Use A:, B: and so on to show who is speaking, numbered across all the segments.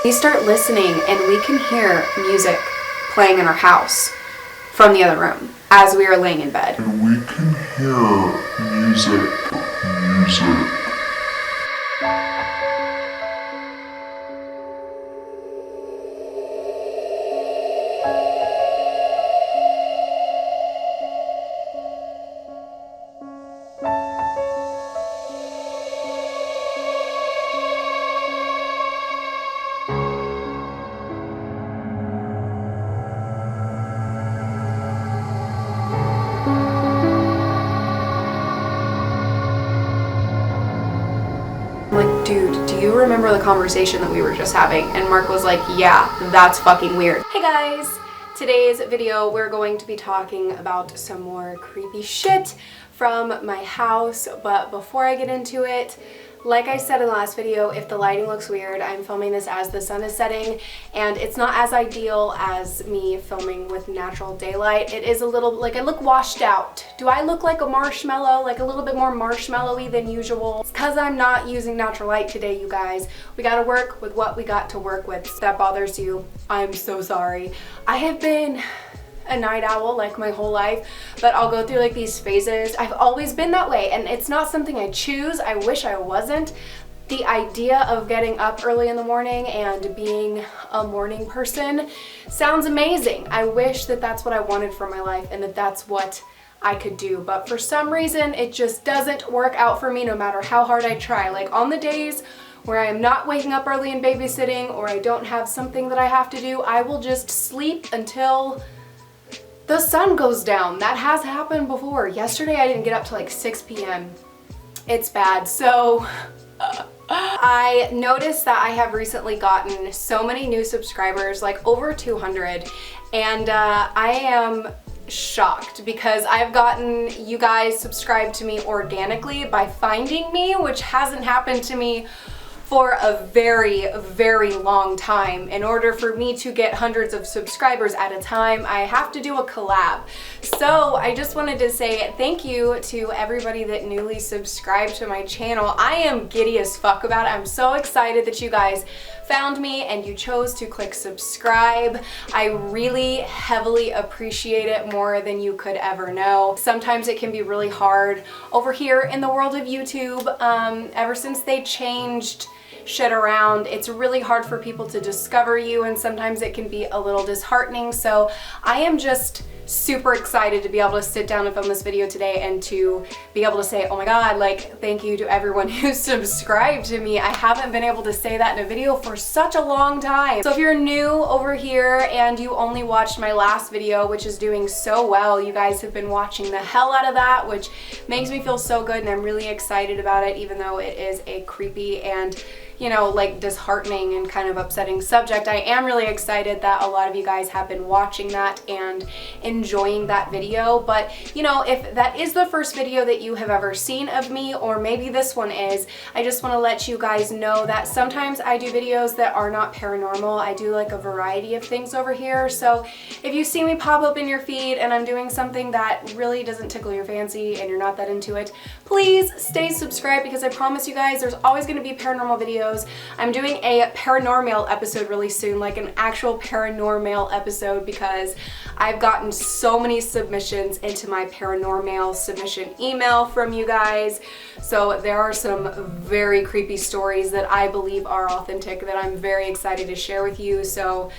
A: We start listening and we can hear music playing in our house from the other room as we are laying in bed.
B: And we can hear music.
A: I'm like, dude, do you remember the conversation that we were just having? And Mark was like, yeah, that's fucking weird. Hey guys, today's video we're going to be talking about some more creepy shit from my house, but before I get into it, like I said in the last video, if the lighting looks weird, I'm filming this as the sun is setting, and it's not as ideal as me filming with natural daylight. It is a little, like, I look washed out. Do I look like a marshmallow, like a little bit more marshmallowy than usual? It's because I'm not using natural light today, you guys. We gotta work with what we got to work with. If that bothers you, I'm so sorry. I have been a night owl like my whole life, but I'll go through like these phases. I've always been that way, and it's not something I choose. I wish I wasn't. The idea of getting up early in the morning and being a morning person sounds amazing. I wish that that's what I wanted for my life and that that's what I could do, but for some reason it just doesn't work out for me no matter how hard I try. Like on the days where I am not waking up early and babysitting, or I don't have something that I have to do, I will just sleep until the sun goes down. That has happened before. Yesterday I didn't get up till like 6 p.m. It's bad. So I noticed that I have recently gotten so many new subscribers, like over 200, and I am shocked because I've gotten you guys subscribed to me organically by finding me, which hasn't happened to me for a very, very long time. In order for me to get hundreds of subscribers at a time, I have to do a collab. So I just wanted to say thank you to everybody that newly subscribed to my channel. I am giddy as fuck about it. I'm so excited that you guys found me and you chose to click subscribe. I really heavily appreciate it, more than you could ever know. Sometimes it can be really hard over here in the world of YouTube. Ever since they changed shit around, it's really hard for people to discover you, and sometimes it can be a little disheartening. So I am just super excited to be able to sit down and film this video today and to be able to say, oh my god, like, thank you to everyone who subscribed to me. I haven't been able to say that in a video for such a long time. So if you're new over here and you only watched my last video, which is doing so well, you guys have been watching the hell out of that, which makes me feel so good, and I'm really excited about it, even though it is a creepy and, you know, like disheartening and kind of upsetting subject. I am really excited that a lot of you guys have been watching that and enjoying that video. But you know, if that is the first video that you have ever seen of me, or maybe this one is, I just want to let you guys know that sometimes I do videos that are not paranormal. I do like a variety of things over here. So if you see me pop up in your feed and I'm doing something that really doesn't tickle your fancy and you're not that into it, please stay subscribed, because I promise you guys there's always going to be paranormal videos. I'm doing a paranormal episode really soon, like an actual paranormal episode, because I've gotten so many submissions into my paranormal submission email from you guys. So there are some very creepy stories that I believe are authentic that I'm very excited to share with you. So,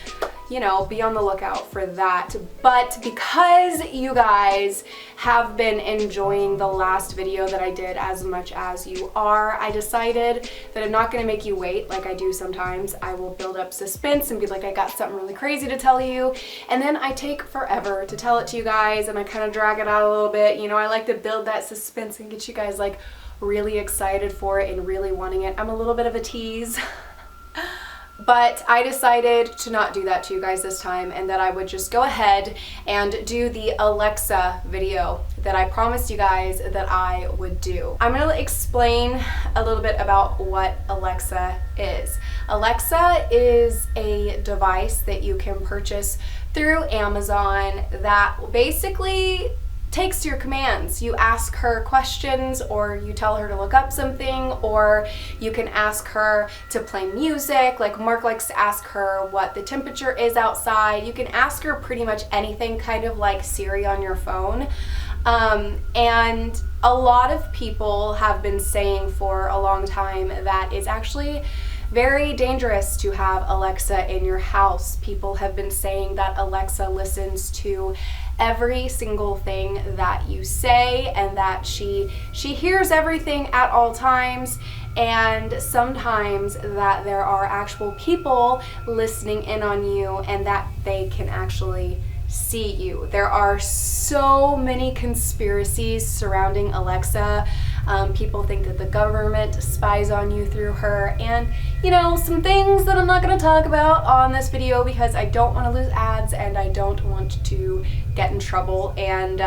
A: you know, be on the lookout for that. But because you guys have been enjoying the last video that I did as much as you are, I decided that I'm not going to make you wait like I do sometimes. I will build up suspense and be like, I got something really crazy to tell you, and then I take forever to tell it to you guys, and I kind of drag it out a little bit. You know, I like to build that suspense and get you guys like really excited for it and really wanting it. I'm a little bit of a tease. But I decided to not do that to you guys this time, and that I would just go ahead and do the Alexa video that I promised you guys that I would do. I'm going to explain a little bit about what Alexa is. Alexa is a device that you can purchase through Amazon that basically takes your commands. You ask her questions, or you tell her to look up something, or you can ask her to play music. Like Mark likes to ask her what the temperature is outside. You can ask her pretty much anything, kind of like Siri on your phone. And a lot of people have been saying for a long time that it's actually very dangerous to have Alexa in your house. People have been saying that Alexa listens to every single thing that you say, and that she hears everything at all times, and sometimes that there are actual people listening in on you and that they can actually see you. There are so many conspiracies surrounding Alexa. People think that the government spies on you through her, and some things that I'm not going to talk about on this video because I don't want to lose ads and I don't want to get in trouble. And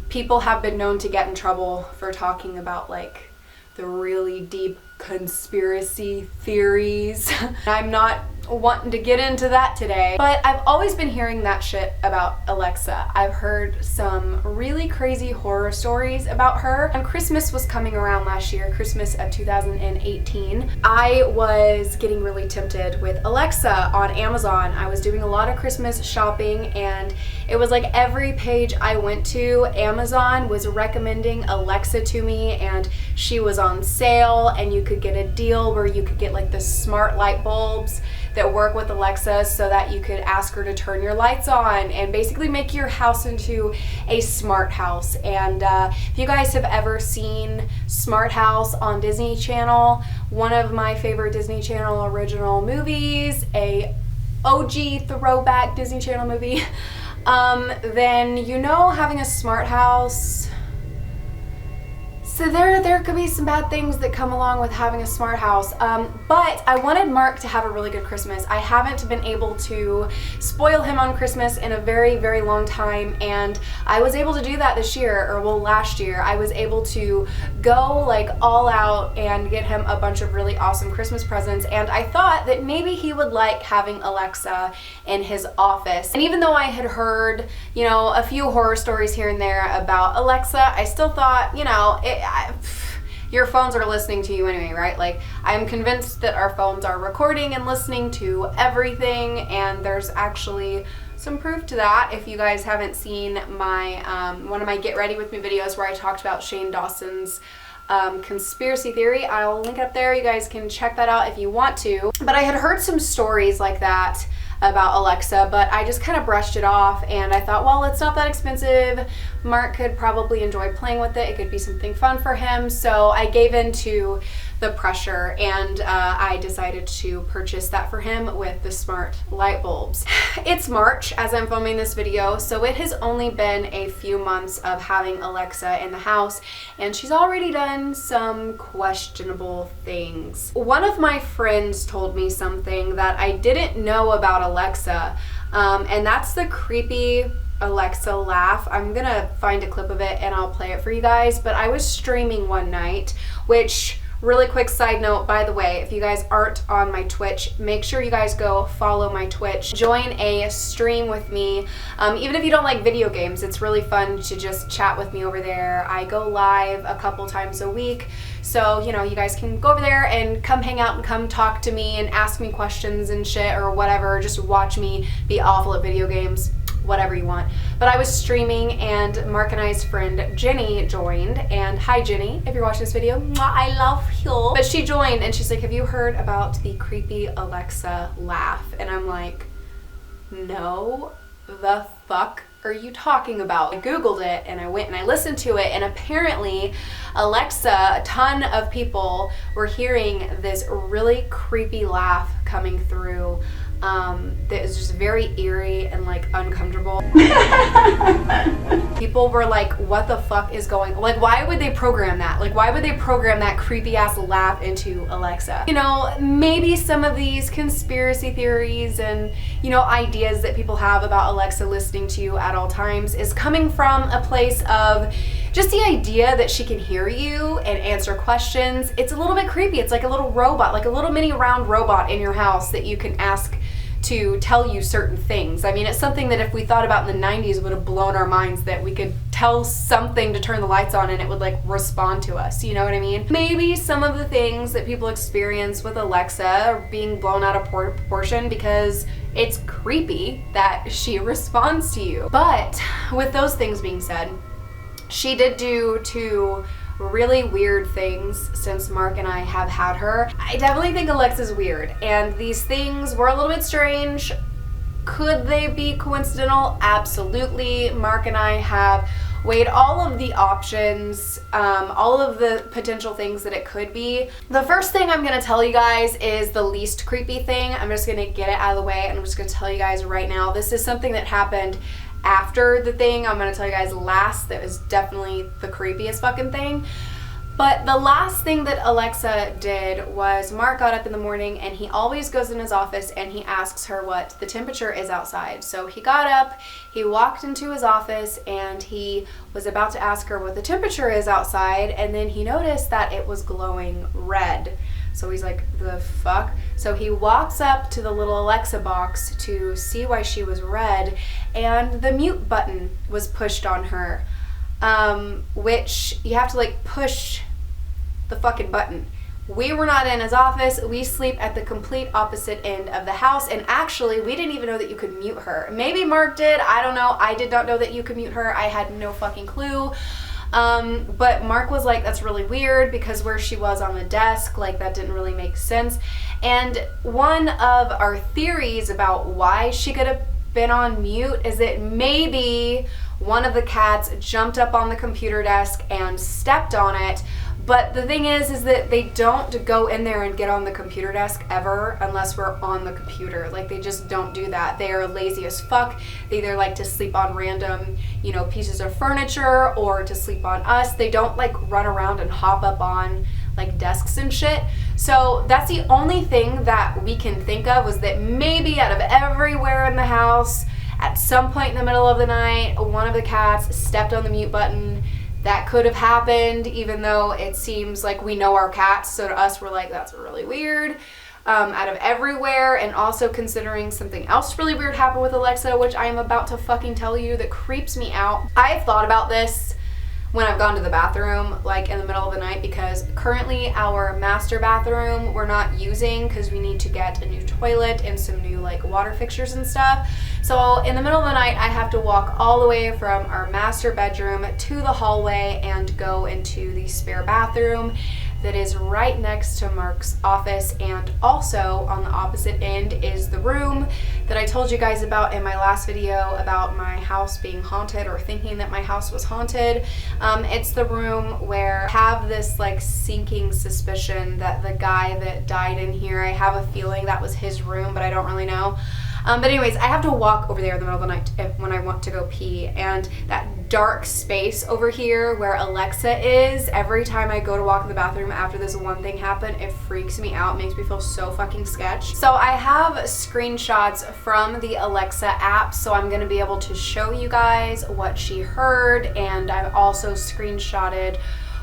A: people have been known to get in trouble for talking about like the really deep conspiracy theories. I'm not wanting to get into that today, but I've always been hearing that shit about Alexa. I've heard some really crazy horror stories about her. And Christmas was coming around last year, Christmas of 2018. I was getting really tempted with Alexa on Amazon. I was doing a lot of Christmas shopping, and it was like every page I went to, Amazon was recommending Alexa to me, and she was on sale, and you could get a deal where you could get like the smart light bulbs that work with Alexa, so that you could ask her to turn your lights on and basically make your house into a smart house. And if you guys have ever seen Smart House on Disney Channel, one of my favorite Disney Channel original movies, a OG throwback Disney Channel movie, then having a smart house. So there could be some bad things that come along with having a smart house, but I wanted Mark to have a really good Christmas. I haven't been able to spoil him on Christmas in a very, very long time, and I was able to do that this year, or well, last year. I was able to go like all out and get him a bunch of really awesome Christmas presents, and I thought that maybe he would like having Alexa in his office. And even though I had heard, a few horror stories here and there about Alexa, I still thought, your phones are listening to you anyway, right? Like, I'm convinced that our phones are recording and listening to everything, and there's actually some proof to that. If you guys haven't seen my one of my Get Ready With Me videos where I talked about Shane Dawson's conspiracy theory, I'll link it up there. You guys can check that out if you want to. But I had heard some stories like that about Alexa, but I just kind of brushed it off, and I thought, well, it's not that expensive. Mark could probably enjoy playing with it. It could be something fun for him. So I gave in to the pressure, and I decided to purchase that for him with the smart light bulbs. It's March as I'm filming this video, so it has only been a few months of having Alexa in the house, and she's already done some questionable things. One of my friends told me something that I didn't know about Alexa, and that's the creepy Alexa laugh. I'm gonna find a clip of it and I'll play it for you guys, but I was streaming one night, which, really quick side note, by the way, if you guys aren't on my Twitch, make sure you guys go follow my Twitch. Join a stream with me. Even if you don't like video games, it's really fun to just chat with me over there. I go live a couple times a week. So, you guys can go over there and come hang out and come talk to me and ask me questions and shit or whatever. Just watch me be awful at video games. Whatever you want. But I was streaming, and Mark and I's friend Jenny joined, and hi Jenny, if you're watching this video, I love you. But she joined, and she's like, have you heard about the creepy Alexa laugh? And I'm like, no, the fuck are you talking about? I googled it, and I went and I listened to it, and apparently Alexa, a ton of people were hearing this really creepy laugh coming through that is just very eerie and like uncomfortable. People were like, what the fuck is going on? Like, why would they program that? Like, why would they program that creepy ass laugh into Alexa? Maybe some of these conspiracy theories and, ideas that people have about Alexa listening to you at all times is coming from a place of just the idea that she can hear you and answer questions. It's a little bit creepy. It's like a little robot, like a little mini round robot in your house that you can ask to tell you certain things. I mean, it's something that if we thought about in the 90s would have blown our minds, that we could tell tell something to turn the lights on and it would like respond to us, you know what I mean? Maybe some of the things that people experience with Alexa are being blown out of proportion because it's creepy that she responds to you. But with those things being said, she did do 2 really weird things since Mark and I have had her. I definitely think Alexa's weird, and these things were a little bit strange. Could they be coincidental? Absolutely. Mark and I have weighed all of the options, all of the potential things that it could be. The first thing I'm gonna tell you guys is the least creepy thing. I'm just gonna get it out of the way, and I'm just gonna tell you guys right now. This is something that happened after the thing I'm gonna tell you guys last that was definitely the creepiest fucking thing. But the last thing that Alexa did was Mark got up in the morning, and he always goes in his office and he asks her what the temperature is outside. So he got up, he walked into his office, and he was about to ask her what the temperature is outside, and then he noticed that it was glowing red. So he's like, the fuck? So he walks up to the little Alexa box to see why she was red, and the mute button was pushed on her. Which you have to like push the fucking button. We were not in his office. We sleep at the complete opposite end of the house, and actually we didn't even know that you could mute her. Maybe Mark did, I don't know. I did not know that you could mute her. I had no fucking clue. But Mark was like, that's really weird, because where she was on the desk, like that didn't really make sense. And one of our theories about why she could have been on mute is that maybe one of the cats jumped up on the computer desk and stepped on it. But the thing is that they don't go in there and get on the computer desk ever unless we're on the computer. Like, they just don't do that. They are lazy as fuck. They either like to sleep on random, you know, pieces of furniture or to sleep on us. They don't like run around and hop up on like desks and shit. So that's the only thing that we can think of, was that maybe out of everywhere in the house, at some point in the middle of the night, one of the cats stepped on the mute button. That could have happened, even though it seems like we know our cats, so to us we're like, that's really weird. Out of everywhere, and also considering something else really weird happened with Alexa, which I am about to fucking tell you, that creeps me out. I've thought about this when I've gone to the bathroom, like in the middle of the night, because currently our master bathroom we're not using because we need to get a new toilet and some new like water fixtures and stuff. So in the middle of the night, I have to walk all the way from our master bedroom to the hallway and go into the spare bathroom that is right next to Mark's office, and also on the opposite end is the room that I told you guys about in my last video about my house being haunted, or thinking that my house was haunted. It's the room where I have this like sinking suspicion that the guy that died in here, I have a feeling that was his room, but I don't really know. But anyways, I have to walk over there in the middle of the night when I want to go pee, and that dark space over here where Alexa is, every time I go to walk in the bathroom after this one thing happened, it freaks me out, makes me feel so fucking sketch. So I have screenshots from the Alexa app, so I'm gonna be able to show you guys what she heard, and I've also screenshotted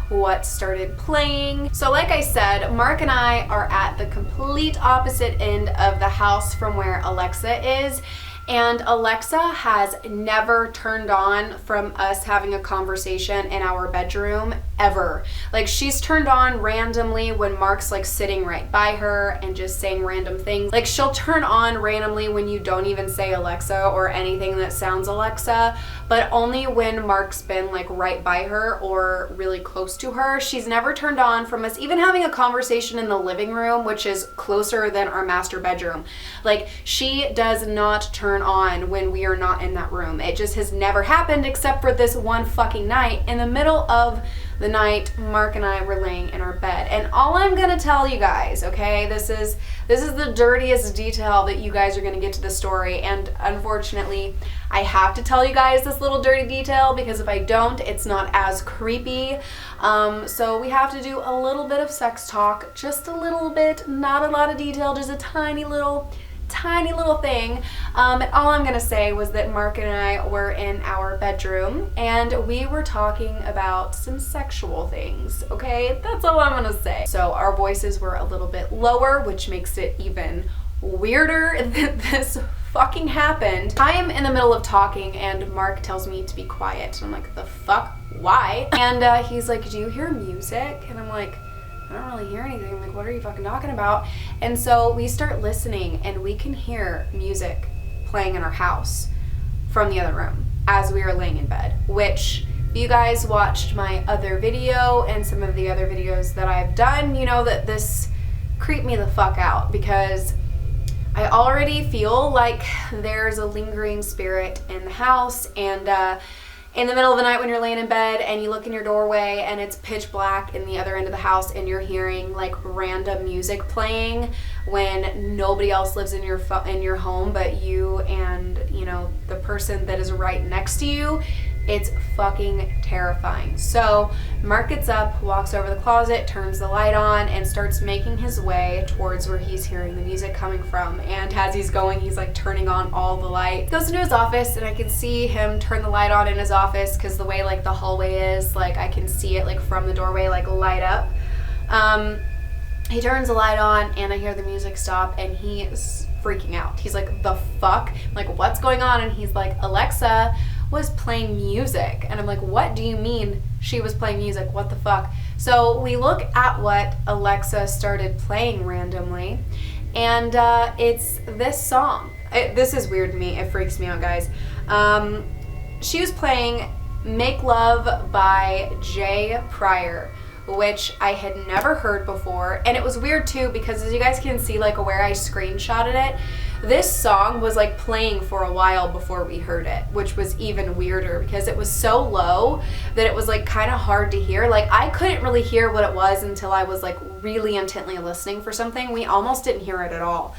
A: what started playing. So like I said, Mark and I are at the complete opposite end of the house from where Alexa is, and Alexa has never turned on from us having a conversation in our bedroom, ever. Like, she's turned on randomly when Mark's like sitting right by her and just saying random things. Like, she'll turn on randomly when you don't even say Alexa or anything that sounds Alexa, but only when Mark's been like right by her or really close to her. She's never turned on from us even having a conversation in the living room, which is closer than our master bedroom. Like, she does not turn on when we are not in that room. It just has never happened, except for this one fucking night. In the middle of the night, Mark and I were laying in our bed, and all I'm gonna tell you guys, okay, this is the dirtiest detail that you guys are gonna get to the story, and unfortunately I have to tell you guys this little dirty detail, because if I don't, it's not as creepy. So we have to do a little bit of sex talk, just a little bit, not a lot of detail, just a tiny little thing. And all I'm gonna say was that Mark and I were in our bedroom and we were talking about some sexual things, okay? That's all I'm gonna say. So our voices were a little bit lower, which makes it even weirder that this fucking happened. I am in the middle of talking and Mark tells me to be quiet. I'm like, the fuck? Why? And he's like, do you hear music? And I'm like, I don't really hear anything. I'm like, what are you fucking talking about? And so we start listening and we can hear music playing in our house from the other room as we are laying in bed, which if you guys watched my other video and some of the other videos that I've done, you know that this creeped me the fuck out because I already feel like there's a lingering spirit in the house. And in the middle of the night when you're laying in bed and you look in your doorway and it's pitch black in the other end of the house and you're hearing like random music playing when nobody else lives in your home but you and, you know, the person that is right next to you, it's fucking terrifying. So Mark gets up, walks over the closet, turns the light on, and starts making his way towards where he's hearing the music coming from. And as he's going, he's like turning on all the lights. Goes into his office, and I can see him turn the light on in his office because the way like the hallway is, like I can see it like from the doorway like light up. He turns the light on, and I hear the music stop, and he is freaking out. He's like, the fuck? I'm like, what's going on? And he's like, Alexa was playing music. And I'm like, what do you mean she was playing music? What the fuck? So we look at what Alexa started playing randomly, and it's this song. This is weird to me. It freaks me out, guys. She was playing Make Love by Jay Pryor, which I had never heard before. And it was weird too because as you guys can see like where I screenshotted it, this song was like playing for a while before we heard it, which was even weirder because it was so low that it was like kind of hard to hear. Like I couldn't really hear what it was until I was like really intently listening for something. We almost didn't hear it at all.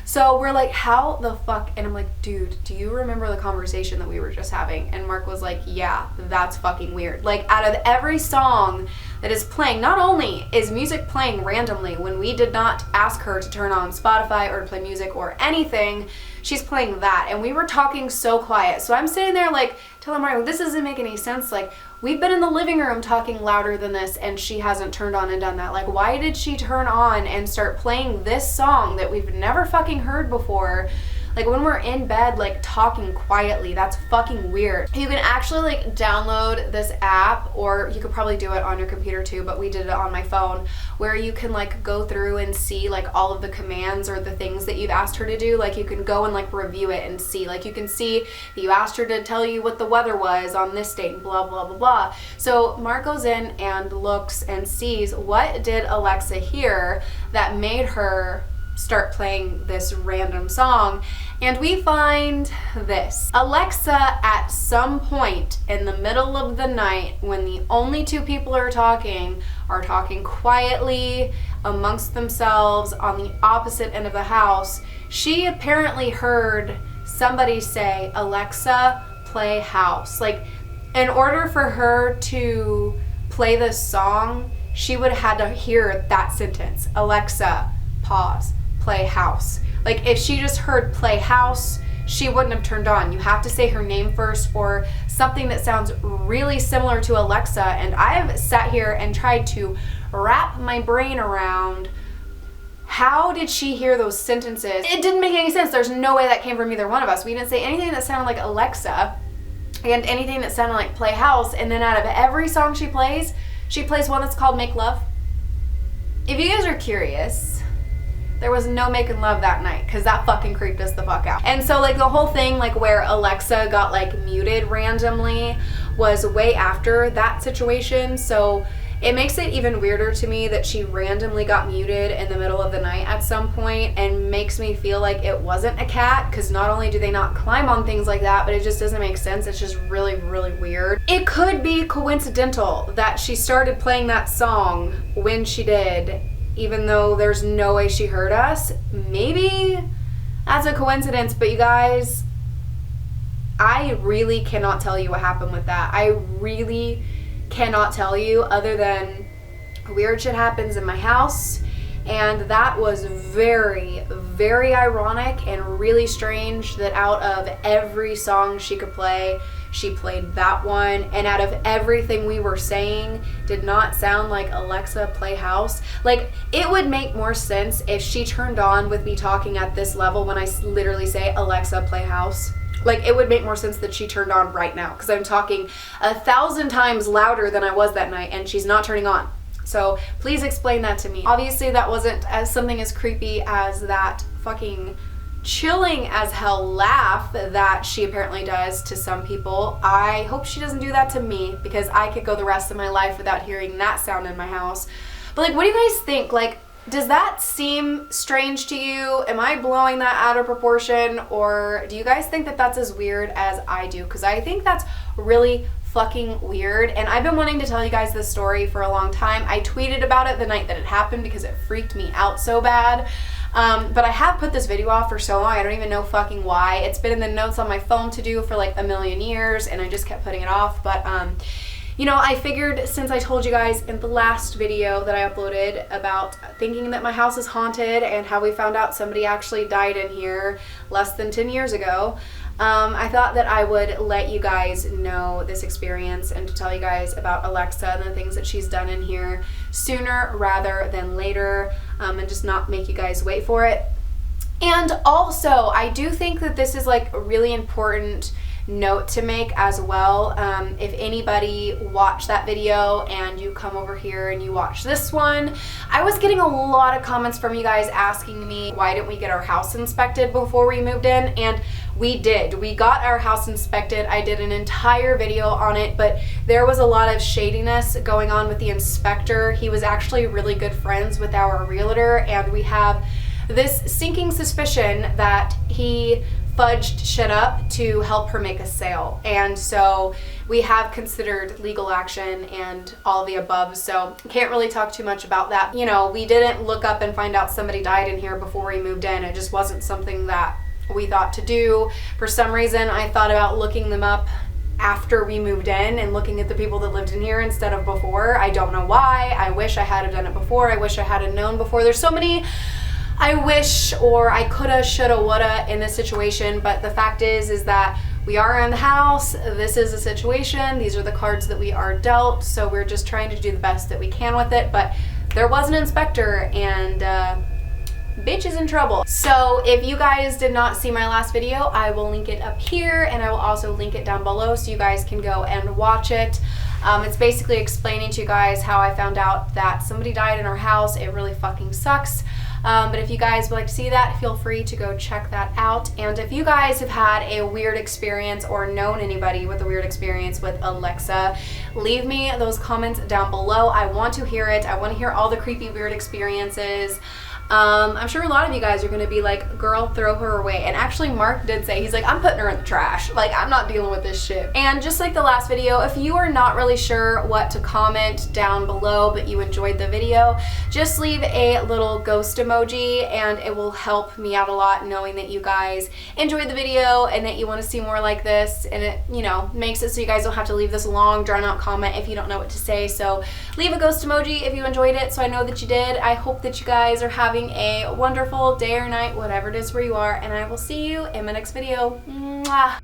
A: So we're like, how the fuck? And I'm like, dude, do you remember the conversation that we were just having? And Mark was like, yeah, that's fucking weird. Like out of every song that is playing, not only is music playing randomly when we did not ask her to turn on Spotify or to play music or anything, she's playing that. And we were talking so quiet. So I'm sitting there like telling Mark, this doesn't make any sense. Like we've been in the living room talking louder than this and she hasn't turned on and done that. Like why did she turn on and start playing this song that we've never fucking heard before? Like when we're in bed, like talking quietly, that's fucking weird. You can actually like download this app, or you could probably do it on your computer too, but we did it on my phone, where you can like go through and see like all of the commands or the things that you've asked her to do. Like you can go and like review it and see, like you can see that you asked her to tell you what the weather was on this date and blah, blah, blah, blah. So Mark goes in and looks and sees what did Alexa hear that made her start playing this random song, and we find this. Alexa, at some point in the middle of the night when the only two people are talking quietly amongst themselves on the opposite end of the house, she apparently heard somebody say, Alexa, play house. Like in order for her to play this song, she would have had to hear that sentence, Alexa, pause, play house. Like if she just heard play house, she wouldn't have turned on. You have to say her name first or something that sounds really similar to Alexa. And I've sat here and tried to wrap my brain around how did she hear those sentences. It didn't make any sense. There's no way that came from either one of us. We didn't say anything that sounded like Alexa and anything that sounded like play house. And then out of every song she plays one that's called Make Love. If you guys are curious, there was no making love that night because that fucking creeped us the fuck out. And so like the whole thing like where Alexa got like muted randomly was way after that situation. So it makes it even weirder to me that she randomly got muted in the middle of the night at some point, and makes me feel like it wasn't a cat, because not only do they not climb on things like that, but it just doesn't make sense. It's just really, really weird. It could be coincidental that she started playing that song when she did, even though there's no way she heard us. Maybe that's a coincidence, but you guys, I really cannot tell you what happened with that. I really cannot tell you, other than weird shit happens in my house, and that was very, very ironic and really strange that out of every song she could play, she played that one, and out of everything we were saying, did not sound like Alexa Playhouse. Like, it would make more sense if she turned on with me talking at this level when I literally say Alexa Playhouse. Like, it would make more sense that she turned on right now, because I'm talking 1,000 times louder than I was that night and she's not turning on. So please explain that to me. Obviously that wasn't as something as creepy as that fucking chilling as hell laugh that she apparently does to some people. I hope she doesn't do that to me, because I could go the rest of my life without hearing that sound in my house. But like, what do you guys think? Like, does that seem strange to you? Am I blowing that out of proportion? Or do you guys think that that's as weird as I do? Because I think that's really fucking weird, and I've been wanting to tell you guys this story for a long time. I tweeted about it the night that it happened because it freaked me out so bad. But I have put this video off for so long, I don't even know fucking why. It's been in the notes on my phone to do for like a million years, and I just kept putting it off. But you know, I figured, since I told you guys in the last video that I uploaded about thinking that my house is haunted and how we found out somebody actually died in here less than 10 years ago, I thought that I would let you guys know this experience and to tell you guys about Alexa and the things that she's done in here sooner rather than later, and just not make you guys wait for it. And also, I do think that this is like a really important note to make as well. If anybody watched that video and you come over here and you watch this one, I was getting a lot of comments from you guys asking me why didn't we get our house inspected before we moved in, and we did. We got our house inspected. I did an entire video on it, but there was a lot of shadiness going on with the inspector. He was actually really good friends with our realtor, and we have this sinking suspicion that he fudged shit up to help her make a sale. And so we have considered legal action and all the above, so can't really talk too much about that. You know, we didn't look up and find out somebody died in here before we moved in. It just wasn't something that we thought to do. For some reason, I thought about looking them up after we moved in and looking at the people that lived in here instead of before. I don't know why. I wish I had done it before. I wish I had known before. There's so many I wish, or I coulda, shoulda, woulda in this situation, but the fact is that we are in the house. This is a situation. These are the cards that we are dealt, so we're just trying to do the best that we can with it. But there was an inspector, and bitch is in trouble. So if you guys did not see my last video, I will link it up here, and I will also link it down below so you guys can go and watch it. It's basically explaining to you guys how I found out that somebody died in our house. It really fucking sucks. But if you guys would like to see that, feel free to go check that out. And if you guys have had a weird experience or known anybody with a weird experience with Alexa, leave me those comments down below. I want to hear it. I want to hear all the creepy, weird experiences. I'm sure a lot of you guys are going to be like, girl, throw her away. And actually Mark did say, he's like, I'm putting her in the trash. Like, I'm not dealing with this shit. And just like the last video, if you are not really sure what to comment down below, but you enjoyed the video, just leave a little ghost emoji and it will help me out a lot, knowing that you guys enjoyed the video and that you want to see more like this. And it, you know, makes it so you guys don't have to leave this long, drawn out comment if you don't know what to say. So leave a ghost emoji if you enjoyed it, so I know that you did. I hope that you guys are having a wonderful day or night, whatever it is where you are, and I will see you in my next video. Mwah.